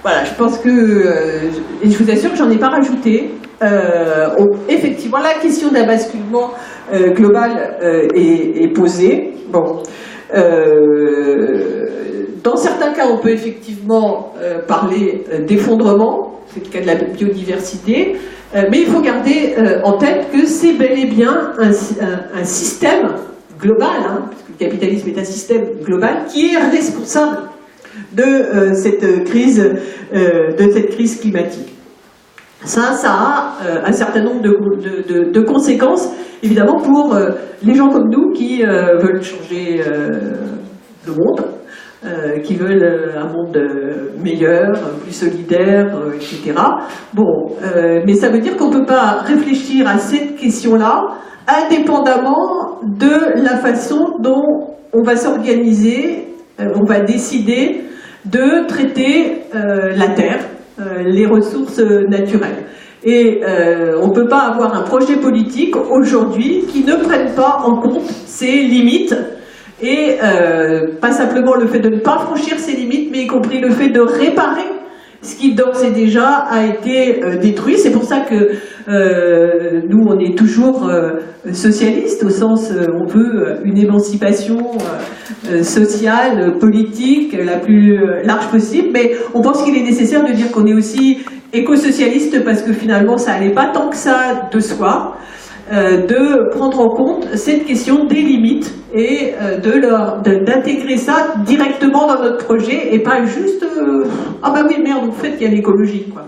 Voilà, je pense que, et je vous assure que j'en ai pas rajouté. Effectivement, la question d'un basculement global est posée. Bon, dans certains cas, on peut effectivement parler d'effondrement, c'est le cas de la biodiversité, mais il faut garder en tête que c'est bel et bien un système global, hein, parce que le capitalisme est un système global qui est responsable de cette crise climatique. Ça a un certain nombre de conséquences, évidemment, pour les gens comme nous qui veulent changer le monde, qui veulent un monde meilleur, plus solidaire, etc. Bon, mais ça veut dire qu'on ne peut pas réfléchir à cette question-là indépendamment de la façon dont on va s'organiser, on va décider de traiter la Terre, les ressources naturelles. Et on ne peut pas avoir un projet politique aujourd'hui qui ne prenne pas en compte ces limites, et pas simplement le fait de ne pas franchir ces limites, mais y compris le fait de réparer ce qui d'ores et déjà a été détruit. C'est pour ça que nous, on est toujours socialistes, au sens on veut une émancipation sociale, politique, la plus large possible, mais on pense qu'il est nécessaire de dire qu'on est aussi éco-socialiste, parce que finalement ça n'allait pas tant que ça de soi, de prendre en compte cette question des limites et d'intégrer ça directement dans notre projet, et pas juste ah bah oui merde, vous faites qu'il y a l'écologie, quoi.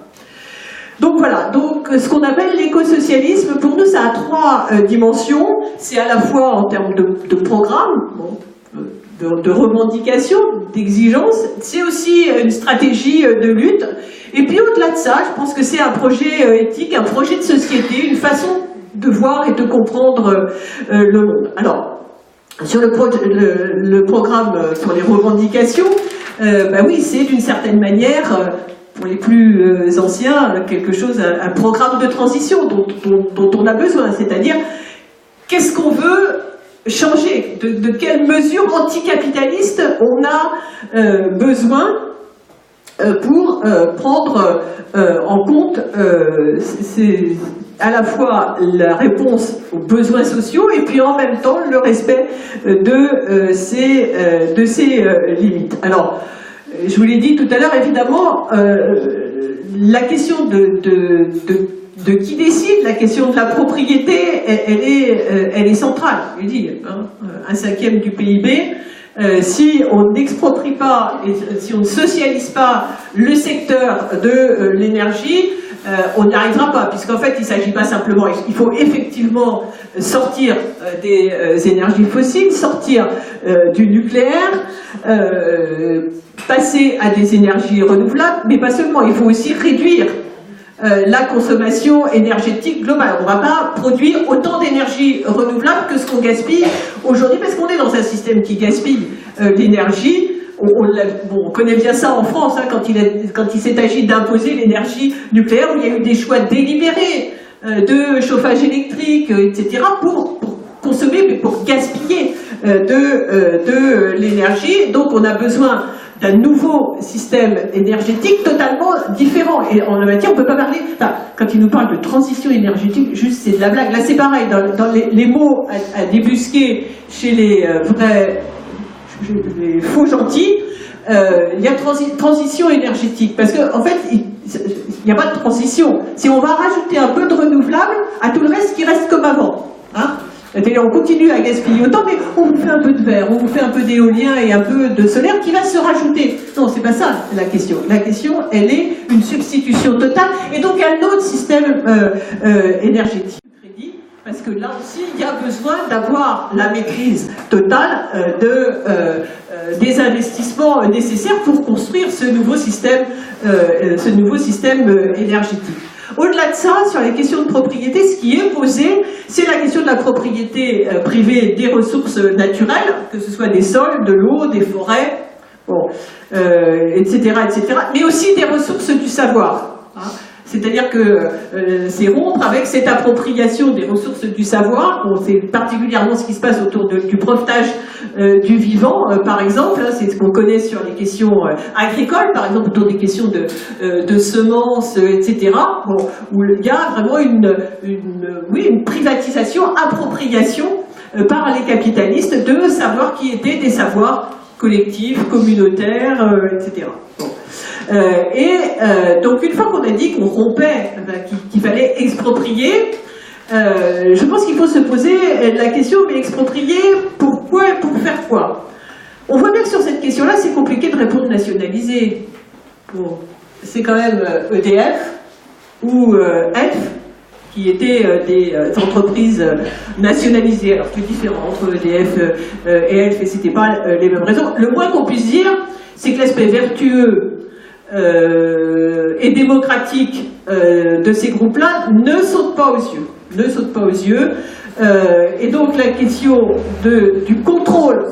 Donc voilà, donc ce qu'on appelle l'écosocialisme, pour nous ça a trois dimensions. C'est à la fois en termes de programme, bon, de revendication, d'exigence, c'est aussi une stratégie de lutte, et puis au-delà de ça, je pense que c'est un projet éthique, un projet de société, une façon de voir et de comprendre le monde. Alors, sur le programme sur les revendications, bah oui, c'est d'une certaine manière, pour les plus anciens, quelque chose, un programme de transition dont on a besoin, c'est-à-dire qu'est-ce qu'on veut changer, de quelles mesures anticapitalistes on a besoin pour prendre en compte à la fois la réponse aux besoins sociaux et puis en même temps le respect de ces limites. Alors, je vous l'ai dit tout à l'heure, évidemment, la question de qui décide, la question de la propriété, elle est centrale. Je dis, hein, 1/5 du PIB. Si on n'exproprie pas, et si on ne socialise pas le secteur de l'énergie, on n'y arrivera pas, puisqu'en fait il ne s'agit pas simplement, il faut effectivement sortir des énergies fossiles, sortir du nucléaire, passer à des énergies renouvelables, mais pas seulement, il faut aussi réduire la consommation énergétique globale. On ne va pas produire autant d'énergie renouvelable que ce qu'on gaspille aujourd'hui, parce qu'on est dans un système qui gaspille l'énergie. On connaît bien ça en France, hein, quand il s'est agi d'imposer l'énergie nucléaire, où il y a eu des choix délibérés de chauffage électrique, etc., pour consommer, mais pour gaspiller de l'énergie. Donc on a besoin d'un nouveau système énergétique totalement différent. Et en la matière, on ne peut pas parler... Enfin, quand il nous parle de transition énergétique, juste c'est de la blague. Là, c'est pareil, dans les mots à débusquer chez les les faux gentils, il y a transition énergétique. Parce qu'en fait, il n'y a pas de transition. Si on va rajouter un peu de renouvelable à tout le reste qui reste comme avant. Hein, c'est-à-dire on continue à gaspiller autant, mais on vous fait un peu de verre, on vous fait un peu d'éolien et un peu de solaire qui va se rajouter. Non, c'est pas ça la question. La question, elle est une substitution totale, et donc un autre système énergétique. Parce que là aussi, il y a besoin d'avoir la maîtrise totale des investissements nécessaires pour construire ce nouveau système énergétique. Au-delà de ça, sur les questions de propriété, ce qui est posé, c'est la question de la propriété privée des ressources naturelles, que ce soit des sols, de l'eau, des forêts, bon, etc., etc., mais aussi des ressources du savoir. Hein. c'est-à-dire que c'est rompre avec cette appropriation des ressources du savoir. Bon, c'est particulièrement ce qui se passe autour du brevetage du vivant, par exemple. Hein, c'est ce qu'on connaît sur les questions agricoles, par exemple, autour des questions de semences, etc. Bon, où il y a vraiment une privatisation, appropriation par les capitalistes de savoirs qui étaient des savoirs collectifs, communautaires, etc. Bon. Donc une fois qu'on a dit qu'on rompait, qu'il fallait exproprier, je pense qu'il faut se poser la question, mais exproprier, pourquoi et pour faire quoi? On voit bien que sur cette question-là, c'est compliqué de répondre nationaliser. Bon, c'est quand même EDF ou ELF, qui étaient des entreprises nationalisées. Alors c'est différent entre EDF et ELF, et c'était pas les mêmes raisons. Le moins qu'on puisse dire, c'est que l'aspect vertueux et démocratique de ces groupes-là ne saute pas aux yeux. Et donc la question du contrôle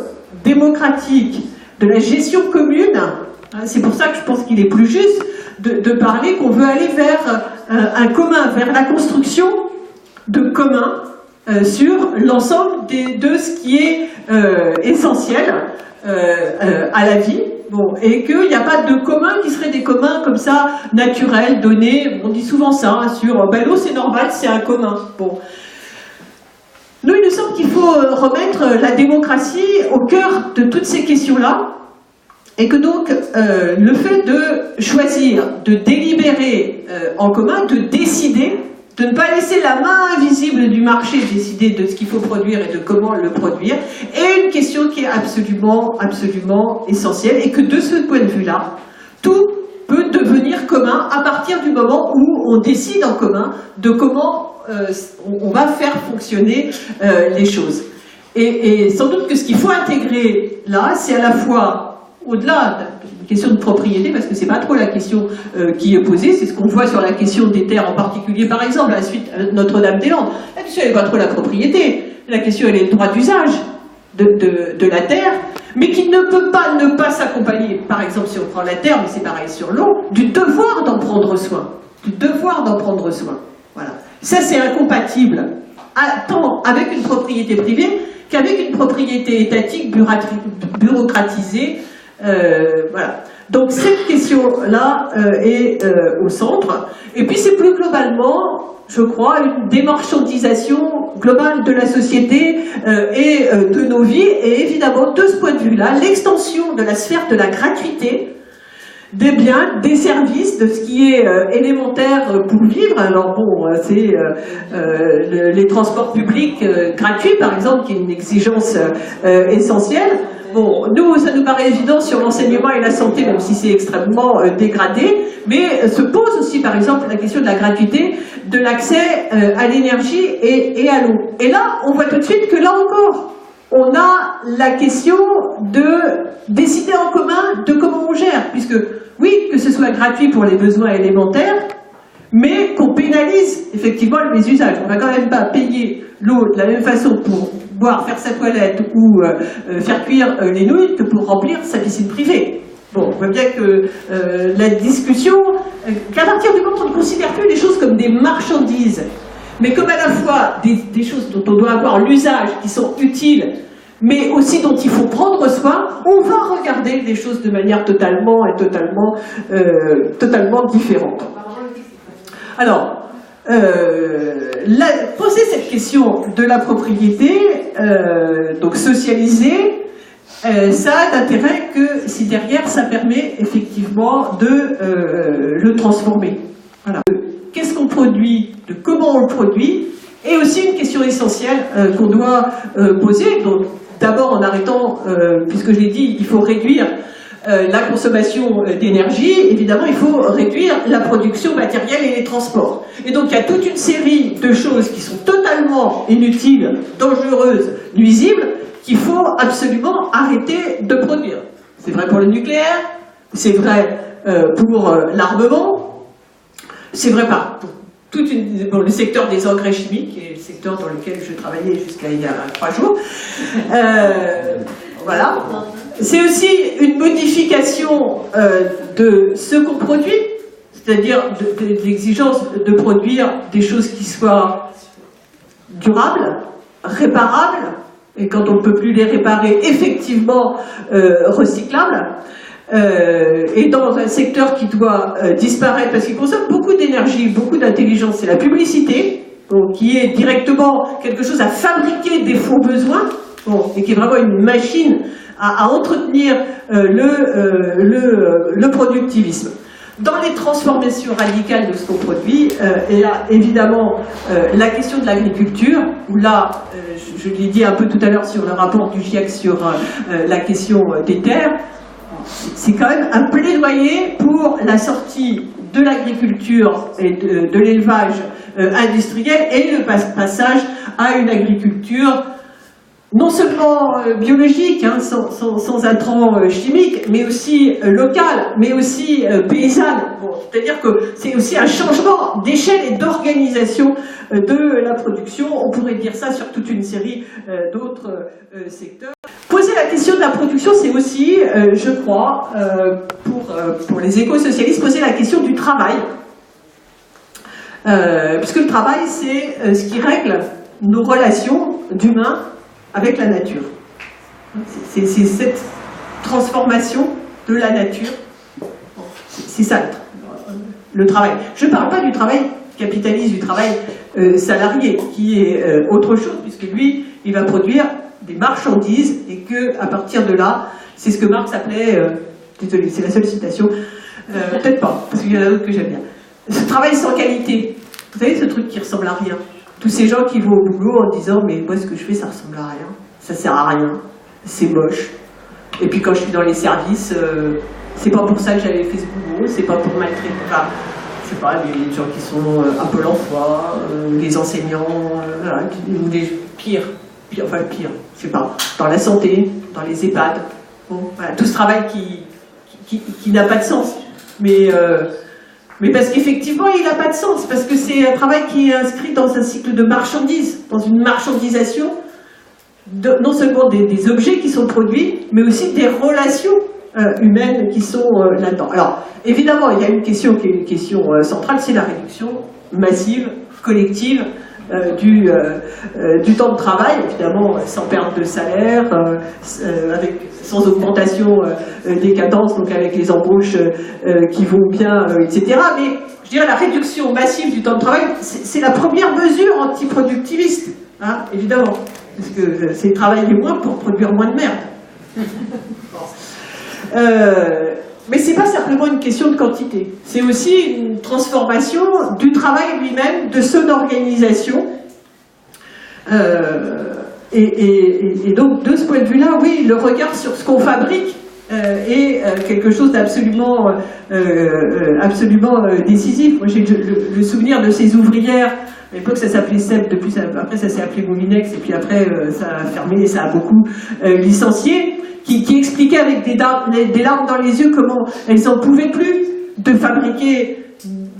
démocratique de la gestion commune, c'est pour ça que je pense qu'il est plus juste de parler qu'on veut aller vers un commun, vers la construction de communs sur l'ensemble de ce qui est essentiel à la vie. Bon, et qu'il n'y a pas de communs qui seraient des communs comme ça, naturels, donnés. On dit souvent ça, hein, sur l'eau c'est normal, c'est un commun. Bon. Nous, il nous semble qu'il faut remettre la démocratie au cœur de toutes ces questions-là, et que donc le fait de choisir, de délibérer en commun, de décider, de ne pas laisser la main invisible du marché décider de ce qu'il faut produire et de comment le produire, est une question qui est absolument, absolument essentielle, et que de ce point de vue-là, tout peut devenir commun à partir du moment où on décide en commun de comment on va faire fonctionner les choses. Et sans doute que ce qu'il faut intégrer là, c'est à la fois, au-delà d'une question de propriété, parce que c'est pas trop la question qui est posée, c'est ce qu'on voit sur la question des terres en particulier, par exemple, à la suite Notre-Dame-des-Landes. La question, elle n'est pas trop la propriété, la question, elle est le droit d'usage de la terre, mais qui ne peut pas ne pas s'accompagner, par exemple, si on prend la terre, mais c'est pareil sur l'eau, du devoir d'en prendre soin. Du devoir d'en prendre soin. Voilà. Ça, c'est incompatible, tant avec une propriété privée qu'avec une propriété étatique bureaucratisée. Voilà. Donc cette question-là est au centre. Et puis c'est plus globalement, je crois, une démarchandisation globale de la société et de nos vies. Et évidemment, de ce point de vue-là, l'extension de la sphère de la gratuité des biens, des services, de ce qui est élémentaire pour vivre. Alors bon, c'est les transports publics gratuits, par exemple, qui est une exigence essentielle. Bon, nous, ça nous paraît évident sur l'enseignement et la santé, même si c'est extrêmement dégradé, mais se pose aussi, par exemple, la question de la gratuité, de l'accès à l'énergie et à l'eau. Et là, on voit tout de suite que là encore, on a la question de décider en commun de comment on gère, puisque, oui, que ce soit gratuit pour les besoins élémentaires, mais qu'on pénalise effectivement les usages. On ne va quand même pas payer l'eau de la même façon pour boire, faire sa toilette ou faire cuire les nouilles que pour remplir sa piscine privée. Bon, on voit bien que la discussion, qu'à partir du moment où on ne considère plus les choses comme des marchandises, mais comme à la fois des choses dont on doit avoir l'usage, qui sont utiles, mais aussi dont il faut prendre soin, on va regarder les choses de manière totalement différente. Alors, poser cette question de la propriété, donc socialisée, ça a d'intérêt que si derrière ça permet effectivement de le transformer. Voilà. Qu'est-ce qu'on produit, de comment on le produit, et aussi une question essentielle qu'on doit poser. Donc, d'abord en arrêtant, puisque je l'ai dit, il faut réduire la consommation d'énergie, évidemment il faut réduire la production matérielle et les transports. Et donc il y a toute une série de choses qui sont totalement inutiles, dangereuses, nuisibles, qu'il faut absolument arrêter de produire. C'est vrai pour le nucléaire, c'est vrai pour l'armement, c'est vrai pour le secteur des engrais chimiques, qui est le secteur dans lequel je travaillais jusqu'à il y a 3 jours. Voilà. C'est aussi une modification de ce qu'on produit, c'est-à-dire de l'exigence de produire des choses qui soient durables, réparables, et quand on ne peut plus les réparer, effectivement recyclables, et dans un secteur qui doit disparaître parce qu'il consomme beaucoup d'énergie, beaucoup d'intelligence, c'est la publicité, donc, qui est directement quelque chose à fabriquer des faux besoins, bon, et qui est vraiment une machine à entretenir le productivisme. Dans les transformations radicales de ce qu'on produit, il y a évidemment la question de l'agriculture, où là, je l'ai dit un peu tout à l'heure sur le rapport du GIEC sur la question des terres, c'est quand même un plaidoyer pour la sortie de l'agriculture et de l'élevage industriel et le passage à une agriculture non seulement biologique, hein, sans intrants chimiques, mais aussi locale, mais aussi paysanne. Bon, c'est-à-dire que c'est aussi un changement d'échelle et d'organisation de la production. On pourrait dire ça sur toute une série d'autres secteurs. Poser la question de la production, c'est aussi, je crois, pour les éco-socialistes, poser la question du travail. Puisque le travail, c'est ce qui règle nos relations d'humains avec la nature. C'est cette transformation de la nature. C'est ça le travail. Je ne parle pas du travail capitaliste, du travail salarié, qui est autre chose, puisque lui, il va produire des marchandises, et qu'à partir de là, c'est ce que Marx appelait, désolé, c'est la seule citation, peut-être pas, parce qu'il y en a d'autres que j'aime bien, ce travail sans qualité. Vous savez, ce truc qui ressemble à rien. Tous ces gens qui vont au boulot en disant « mais moi ce que je fais ça ressemble à rien, ça sert à rien, c'est moche ». Et puis quand je suis dans les services, c'est pas pour ça que j'avais fait ce boulot, c'est pas pour maltraiter, enfin, je sais pas, les gens qui sont à Pôle emploi, les enseignants, voilà, ou les pires, enfin le pire, je sais pas, dans la santé, dans les EHPAD, bon, voilà, tout ce travail qui n'a pas de sens. Mais parce qu'effectivement, il n'a pas de sens, parce que c'est un travail qui est inscrit dans un cycle de marchandise, dans une marchandisation, non seulement des objets qui sont produits, mais aussi des relations humaines qui sont là-dedans. Alors, évidemment, il y a une question qui est une question centrale, c'est la réduction massive, collective, du temps de travail, évidemment sans perte de salaire, sans augmentation des cadences, donc avec les embauches qui vont bien, etc. Mais je dirais la réduction massive du temps de travail, c'est la première mesure antiproductiviste, hein, évidemment, parce que c'est travailler moins pour produire moins de merde. Mais c'est pas simplement une question de quantité, c'est aussi une transformation du travail lui-même, de son organisation. Et donc, de ce point de vue-là, oui, le regard sur ce qu'on fabrique est quelque chose d'absolument décisif. Moi, j'ai le souvenir de ces ouvrières. À l'époque, ça s'appelait CEP, après ça s'est appelé Moulinex, et puis après ça a fermé et ça a beaucoup licencié. Qui expliquait avec des larmes dans les yeux comment elles n'en pouvaient plus de fabriquer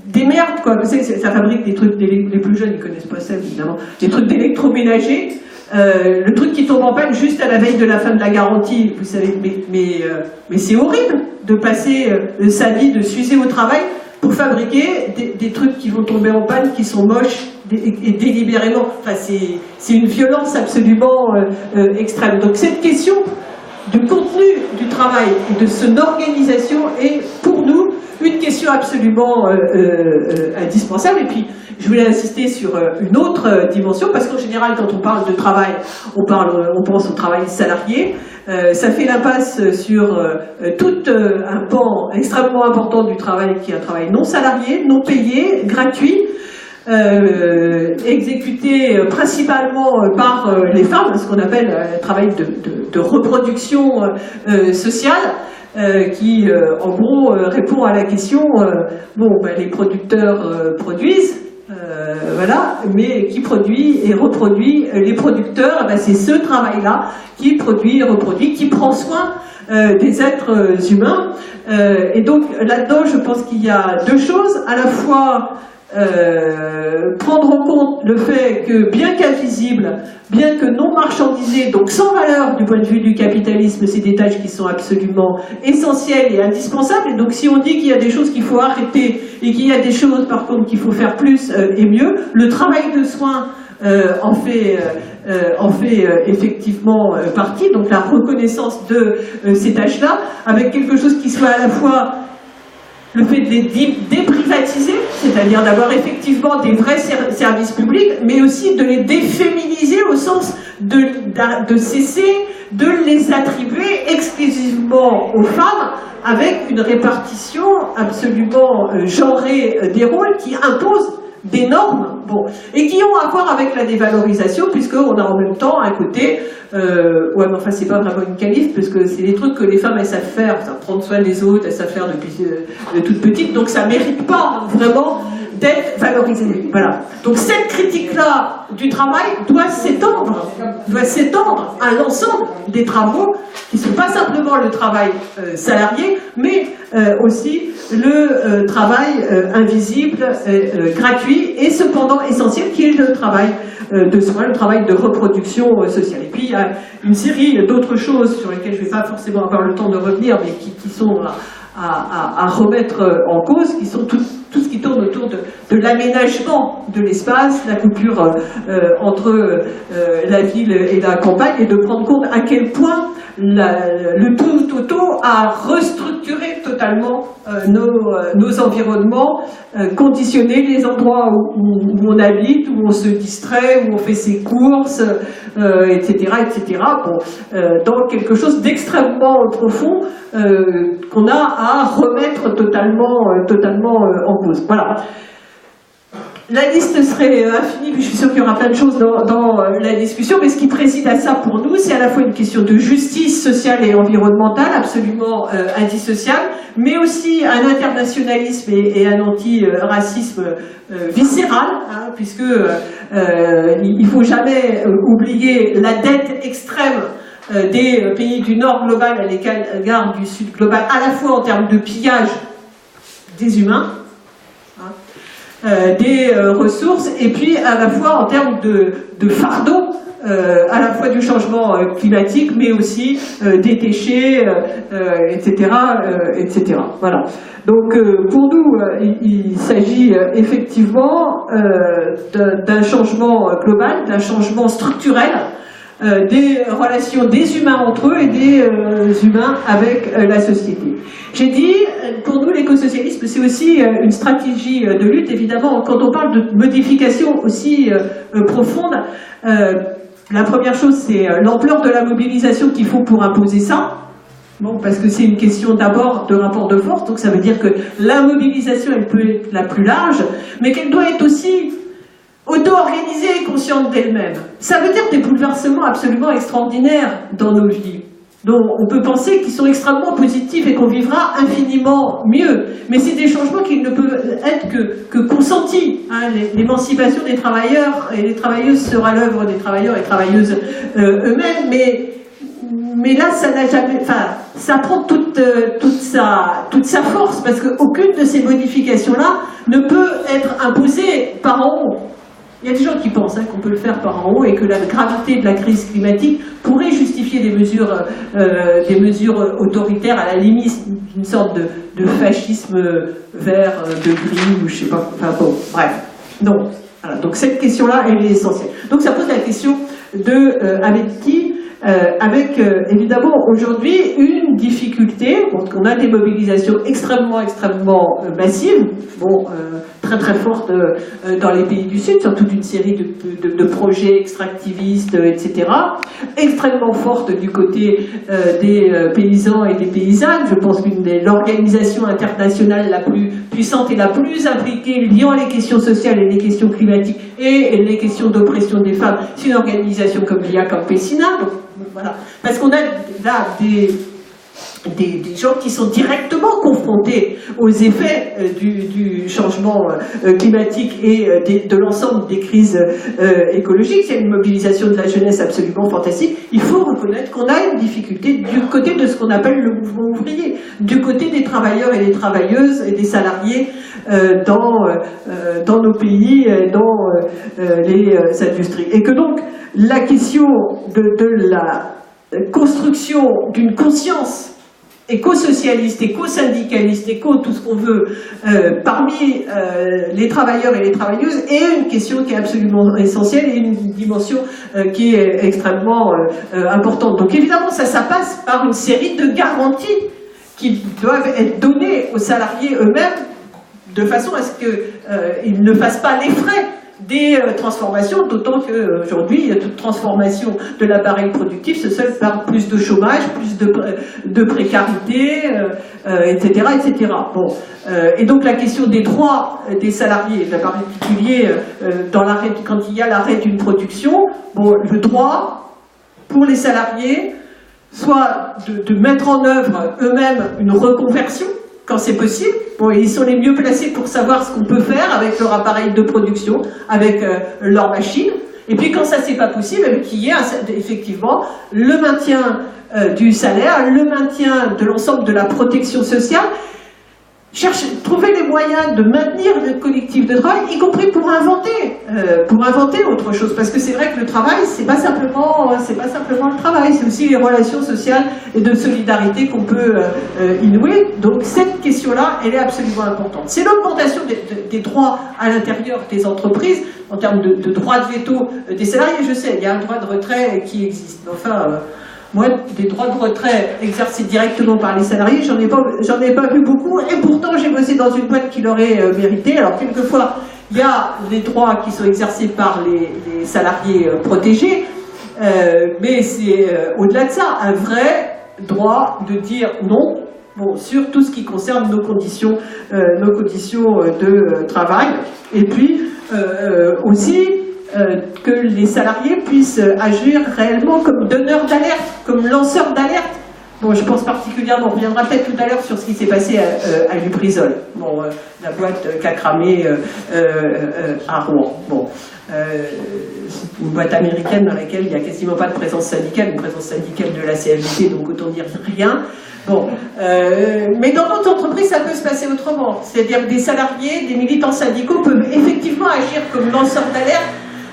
des merdes, quoi. Vous savez, ça fabrique des trucs, les plus jeunes, ils connaissent pas ça, évidemment, des trucs d'électroménager, le truc qui tombe en panne juste à la veille de la fin de la garantie, vous savez, mais c'est horrible de passer sa vie, de s'user au travail pour fabriquer des trucs qui vont tomber en panne, qui sont moches, et délibérément. Enfin, c'est une violence absolument extrême. Donc cette question du contenu du travail et de son organisation est pour nous une question absolument indispensable. Et puis je voulais insister sur une autre dimension, parce qu'en général quand on parle de travail, on pense au travail salarié. Ça fait l'impasse sur tout un pan extrêmement important du travail, qui est un travail non salarié, non payé, gratuit, exécuté principalement par les femmes, ce qu'on appelle le travail de reproduction sociale, qui en gros répond à la question les producteurs produisent, voilà, mais qui produit et reproduit les producteurs, c'est ce travail-là qui produit et reproduit, qui prend soin des êtres humains. Et donc là-dedans, je pense qu'il y a deux choses, à la fois prendre en compte le fait que, bien qu'invisible, bien que non marchandisé, donc sans valeur du point de vue du capitalisme, c'est des tâches qui sont absolument essentielles et indispensables. Et donc si on dit qu'il y a des choses qu'il faut arrêter et qu'il y a des choses par contre qu'il faut faire plus et mieux, le travail de soins en fait effectivement partie, donc la reconnaissance de ces tâches-là, avec quelque chose qui soit à la fois le fait de les déprivatiser, c'est-à-dire d'avoir effectivement des vrais services publics, mais aussi de les déféminiser au sens de cesser de les attribuer exclusivement aux femmes, avec une répartition absolument genrée des rôles qui impose des normes, bon, et qui ont à voir avec la dévalorisation, puisqu'on a en même temps un côté, ouais, mais enfin c'est pas vraiment une qualif, parce que c'est des trucs que les femmes elles savent faire, prendre soin des autres, elles savent faire depuis toute petite, donc ça mérite pas vraiment d'être valorisé. Voilà. Donc cette critique-là du travail doit s'étendre à l'ensemble des travaux, qui ne sont pas simplement le travail salarié, mais aussi le travail invisible, gratuit et cependant essentiel, qui est le travail de soins, le travail de reproduction sociale. Et puis il y a une série d'autres choses sur lesquelles je ne vais pas forcément avoir le temps de revenir, mais qui sont à remettre en cause, qui sont tout ce qui tourne autour de l'aménagement de l'espace, la coupure entre la ville et la campagne, et de prendre compte à quel point le tout auto a restructuré totalement nos environnements, conditionné les endroits où on habite, où on se distrait, où on fait ses courses, etc., etc. Bon, dans quelque chose d'extrêmement profond qu'on a à remettre totalement en cause. Voilà. La liste serait infinie, puis je suis sûre qu'il y aura plein de choses dans la discussion, mais ce qui préside à ça pour nous, c'est à la fois une question de justice sociale et environnementale, absolument indissociable, mais aussi un internationalisme et un anti-racisme viscéral, hein, puisque il ne faut jamais oublier la dette extrême des pays du Nord global à l'égard du Sud global, à la fois en termes de pillage des humains, des ressources, et puis à la fois en termes de fardeau, à la fois du changement climatique, mais aussi des déchets, etc., etc. Voilà. Donc pour nous, il s'agit effectivement d'un changement global, d'un changement structurel, des relations des humains entre eux et des humains avec la société. J'ai dit, pour nous l'écosocialisme c'est aussi une stratégie de lutte, évidemment, quand on parle de modification aussi profonde, la première chose c'est l'ampleur de la mobilisation qu'il faut pour imposer ça. Bon, parce que c'est une question d'abord de rapport de force, donc ça veut dire que la mobilisation elle peut être la plus large, mais qu'elle doit être aussi auto-organisée et consciente d'elle-même. Ça veut dire des bouleversements absolument extraordinaires dans nos vies, dont on peut penser qu'ils sont extrêmement positifs et qu'on vivra infiniment mieux. Mais c'est des changements qui ne peuvent être que consentis. Hein. L'émancipation des travailleurs et des travailleuses sera l'œuvre des travailleurs et travailleuses eux-mêmes, mais là, ça n'a jamais, enfin, ça prend toute sa force, parce qu'aucune de ces modifications-là ne peut être imposée par en haut. Il y a des gens qui pensent qu'on peut le faire par en haut et que la gravité de la crise climatique pourrait justifier des mesures autoritaires, à la limite d'une sorte de fascisme vert, de gris, ou je sais pas, enfin bon, bref. Donc, voilà. Donc cette question-là, elle est essentielle. Donc ça pose la question de avec qui, avec évidemment aujourd'hui une difficulté, on a des mobilisations extrêmement massives, bon, très fortes dans les pays du Sud, sur toute une série de projets extractivistes, etc., extrêmement fortes du côté des paysans et des paysannes. Je pense qu'une de l'organisation internationale la plus puissante et la plus impliquée liant les questions sociales et les questions climatiques et les questions d'oppression des femmes, c'est une organisation comme Via Campesina. Donc, voilà. Parce qu'on a là des gens qui sont directement confrontés aux effets du changement climatique et de l'ensemble des crises écologiques. Il y a une mobilisation de la jeunesse absolument fantastique. Il faut reconnaître qu'on a une difficulté du côté de ce qu'on appelle le mouvement ouvrier. du côté des travailleurs et des travailleuses et des salariés dans nos pays, dans les industries. Et que donc la question de la construction d'une conscience éco-socialiste, éco-syndicaliste, éco tout ce qu'on veut, parmi les travailleurs et les travailleuses, est une question qui est absolument essentielle et une dimension qui est extrêmement importante. Donc évidemment, ça passe par une série de garanties qui doivent être données aux salariés eux-mêmes de façon à ce qu'ils ne fassent pas les frais des transformations, d'autant qu'aujourd'hui, toute transformation de l'appareil productif se solde par plus de chômage, plus de précarité, etc., etc. Bon. Et donc la question des droits des salariés, en particulier quand il y a l'arrêt d'une production, bon, le droit pour les salariés, soit de mettre en œuvre eux-mêmes une reconversion, quand c'est possible. Bon, ils sont les mieux placés pour savoir ce qu'on peut faire avec leur appareil de production, avec leur machine. Et puis quand ça c'est pas possible, qu'il y ait effectivement le maintien du salaire, le maintien de l'ensemble de la protection sociale, trouver les moyens de maintenir le collectif de travail, y compris pour inventer autre chose. Parce que c'est vrai que le travail, c'est pas simplement le travail, c'est aussi les relations sociales et de solidarité qu'on peut y nouer. Donc cette question-là, elle est absolument importante. C'est l'augmentation des droits à l'intérieur des entreprises, en termes de droit de veto des salariés. Je sais, il y a un droit de retrait qui existe. Enfin, moi, des droits de retrait exercés directement par les salariés, j'en ai pas vu beaucoup, et pourtant j'ai bossé dans une boîte qui l'aurait mérité. Alors quelquefois, il y a des droits qui sont exercés par les salariés protégés, mais c'est au-delà de ça, un vrai droit de dire non, bon, sur tout ce qui concerne nos conditions de travail, et puis aussi que les salariés puissent agir réellement comme donneurs d'alerte, comme lanceurs d'alerte. Bon, je pense particulièrement, on reviendra peut-être tout à l'heure sur ce qui s'est passé à Lubrizol, bon, la boîte qu'a cramé à Rouen. Bon, une boîte américaine dans laquelle il n'y a quasiment pas de présence syndicale, une présence syndicale de la CFDT, donc autant dire rien. Bon, mais dans notre entreprise, ça peut se passer autrement. C'est-à-dire que des salariés, des militants syndicaux peuvent effectivement agir comme lanceurs d'alerte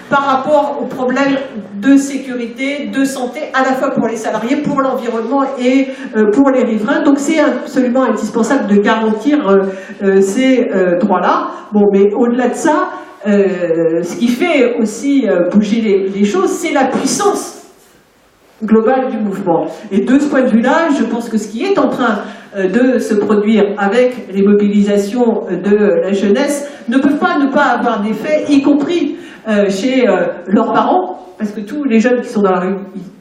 par rapport aux problèmes de sécurité, de santé, à la fois pour les salariés, pour l'environnement et pour les riverains. Donc c'est absolument indispensable de garantir ces droits-là. Bon, mais au-delà de ça, ce qui fait aussi bouger les choses, c'est la puissance globale du mouvement. Et de ce point de vue-là, je pense que ce qui est en train de se produire avec les mobilisations de la jeunesse ne peut pas ne pas avoir d'effet, y compris chez leurs parents, parce que tous les jeunes qui sont dans la rue,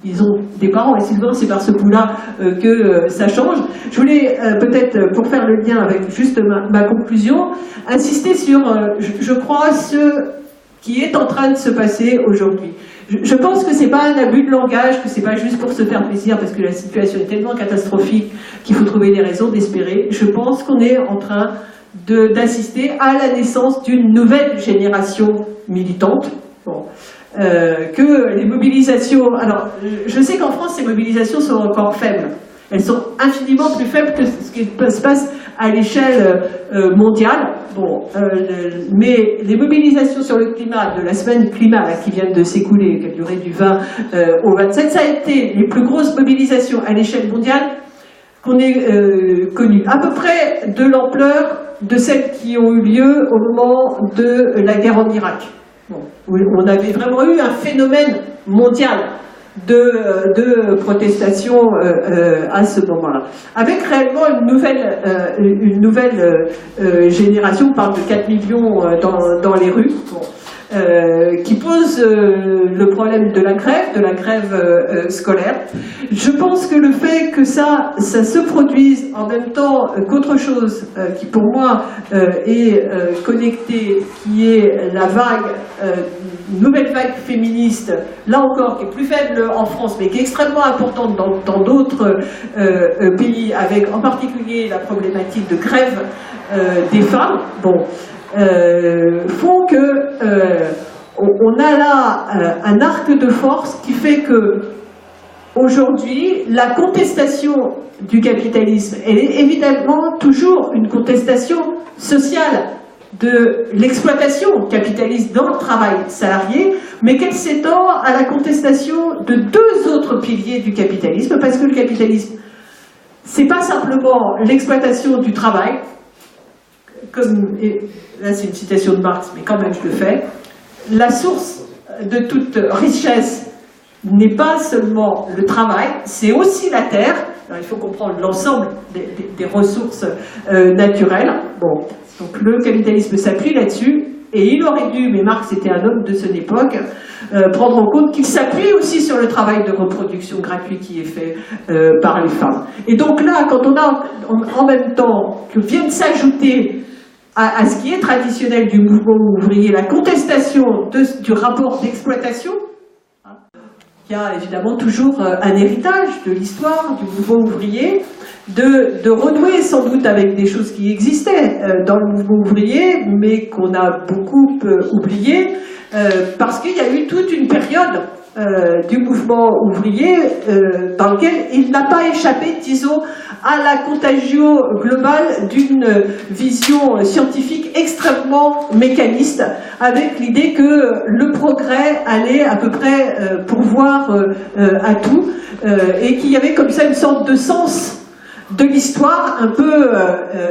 ils ont des parents, et souvent c'est par ce coup-là que ça change. Je voulais peut-être, pour faire le lien avec juste ma conclusion, insister sur, je crois, ce qui est en train de se passer aujourd'hui. Je pense que c'est pas un abus de langage, que c'est pas juste pour se faire plaisir, parce que la situation est tellement catastrophique qu'il faut trouver des raisons d'espérer. Je pense qu'on est en train d'assister à la naissance d'une nouvelle génération militante. Bon. Que les mobilisations... Alors, je sais qu'en France, ces mobilisations sont encore faibles. Elles sont infiniment plus faibles que ce qui se passe à l'échelle mondiale. Bon, mais les mobilisations sur le climat de la semaine climat là, qui vient de s'écouler, qui a duré du 20 au 27, ça a été les plus grosses mobilisations à l'échelle mondiale qu'on ait connues. À peu près de l'ampleur de celles qui ont eu lieu au moment de la guerre en Irak. Bon, on avait vraiment eu un phénomène mondial de protestation à ce moment-là. Avec réellement une nouvelle génération, on parle de 4 millions dans les rues, bon, qui pose le problème de la grève scolaire. Je pense que le fait que ça se produise en même temps qu'autre chose qui pour moi est connecté, qui est la vague, une nouvelle vague féministe, là encore qui est plus faible en France mais qui est extrêmement importante dans d'autres pays, avec en particulier la problématique de grève des femmes, bon, font que on a là un arc de force qui fait que aujourd'hui, la contestation du capitalisme, elle est évidemment toujours une contestation sociale de l'exploitation capitaliste dans le travail salarié, mais qu'elle s'étend à la contestation de deux autres piliers du capitalisme, parce que le capitalisme, c'est pas simplement l'exploitation du travail, comme, et là c'est une citation de Marx, mais quand même je le fais, la source de toute richesse n'est pas seulement le travail, c'est aussi la terre. Alors, il faut comprendre l'ensemble des ressources naturelles. Bon, donc le capitalisme s'appuie là-dessus, et il aurait dû, mais Marx était un homme de son époque, prendre en compte qu'il s'appuie aussi sur le travail de reproduction gratuit qui est fait par les femmes. Et donc là, quand on a en même temps que viennent s'ajouter à ce qui est traditionnel du mouvement ouvrier, la contestation du rapport d'exploitation, il y a évidemment toujours un héritage de l'histoire du mouvement ouvrier, de renouer sans doute avec des choses qui existaient dans le mouvement ouvrier, mais qu'on a beaucoup oublié, parce qu'il y a eu toute une période du mouvement ouvrier dans lequel il n'a pas échappé, disons, à la contagio globale d'une vision scientifique extrêmement mécaniste, avec l'idée que le progrès allait à peu près pourvoir à tout, et qu'il y avait comme ça une sorte de sens de l'histoire un peu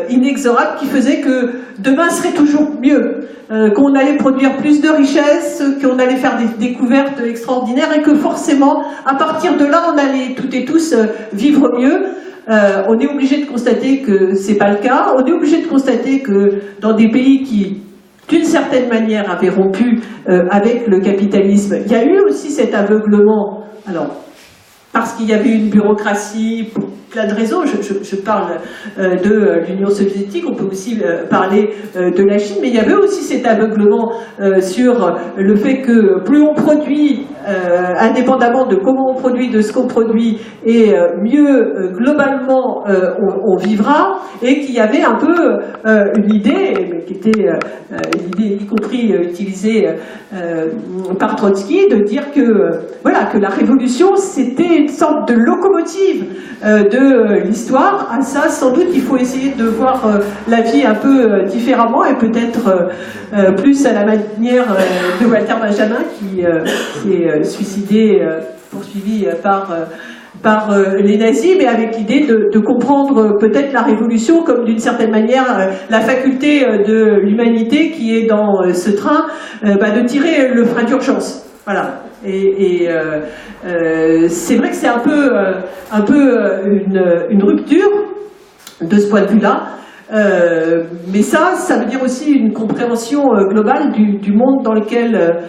inexorable qui faisait que demain serait toujours mieux, qu'on allait produire plus de richesses, qu'on allait faire des découvertes extraordinaires et que forcément, à partir de là, on allait toutes et tous vivre mieux. On est obligé de constater que c'est pas le cas. On est obligé de constater que dans des pays qui, d'une certaine manière, avaient rompu avec le capitalisme, il y a eu aussi cet aveuglement. Alors, parce qu'il y avait une bureaucratie pour plein de raisons. Je parle de l'Union soviétique, on peut aussi parler de la Chine, mais il y avait aussi cet aveuglement sur le fait que plus on produit, indépendamment de comment on produit, de ce qu'on produit, et mieux globalement on vivra, et qu'il y avait un peu une idée, mais qui était une idée y compris utilisée par Trotsky, de dire que, voilà, que la révolution c'était une sorte de locomotive de l'histoire. À ça, sans doute, il faut essayer de voir la vie un peu différemment, et peut-être plus à la manière de Walter Benjamin, qui est suicidé, poursuivi par les nazis, mais avec l'idée de comprendre peut-être la révolution comme d'une certaine manière la faculté de l'humanité qui est dans ce train de tirer le frein d'urgence. Voilà. Et c'est vrai que c'est un peu une rupture de ce point de vue-là, mais ça veut dire aussi une compréhension globale du monde dans lequel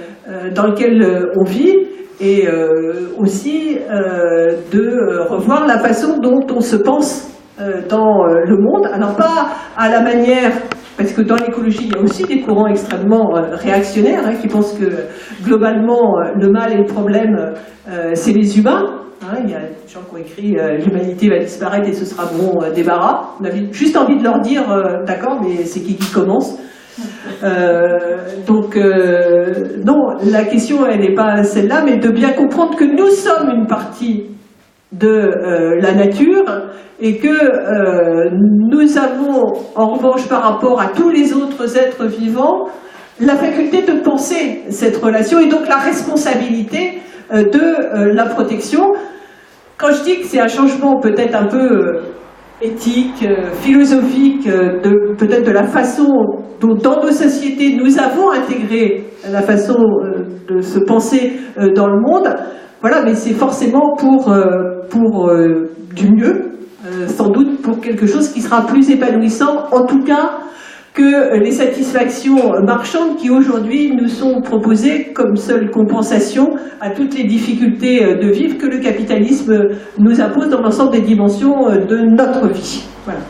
on vit, et aussi de revoir la façon dont on se pense dans le monde. Alors pas à la manière, parce que dans l'écologie il y a aussi des courants extrêmement réactionnaires qui pensent que globalement le mal et le problème c'est les humains. Il y a des gens qui ont écrit l'humanité va disparaître et ce sera bon débarras. On avait juste envie de leur dire d'accord, mais c'est qui commence. Donc non, la question elle n'est pas celle-là, mais de bien comprendre que nous sommes une partie de la nature, et que nous avons en revanche par rapport à tous les autres êtres vivants la faculté de penser cette relation, et donc la responsabilité de la protection. Quand je dis que c'est un changement peut-être un peu éthique, philosophique, peut-être de la façon dont dans nos sociétés nous avons intégré la façon de se penser dans le monde, voilà, mais c'est forcément pour du mieux, sans doute pour quelque chose qui sera plus épanouissant, en tout cas que les satisfactions marchandes qui aujourd'hui nous sont proposées comme seule compensation à toutes les difficultés de vivre que le capitalisme nous impose dans l'ensemble des dimensions de notre vie. Voilà.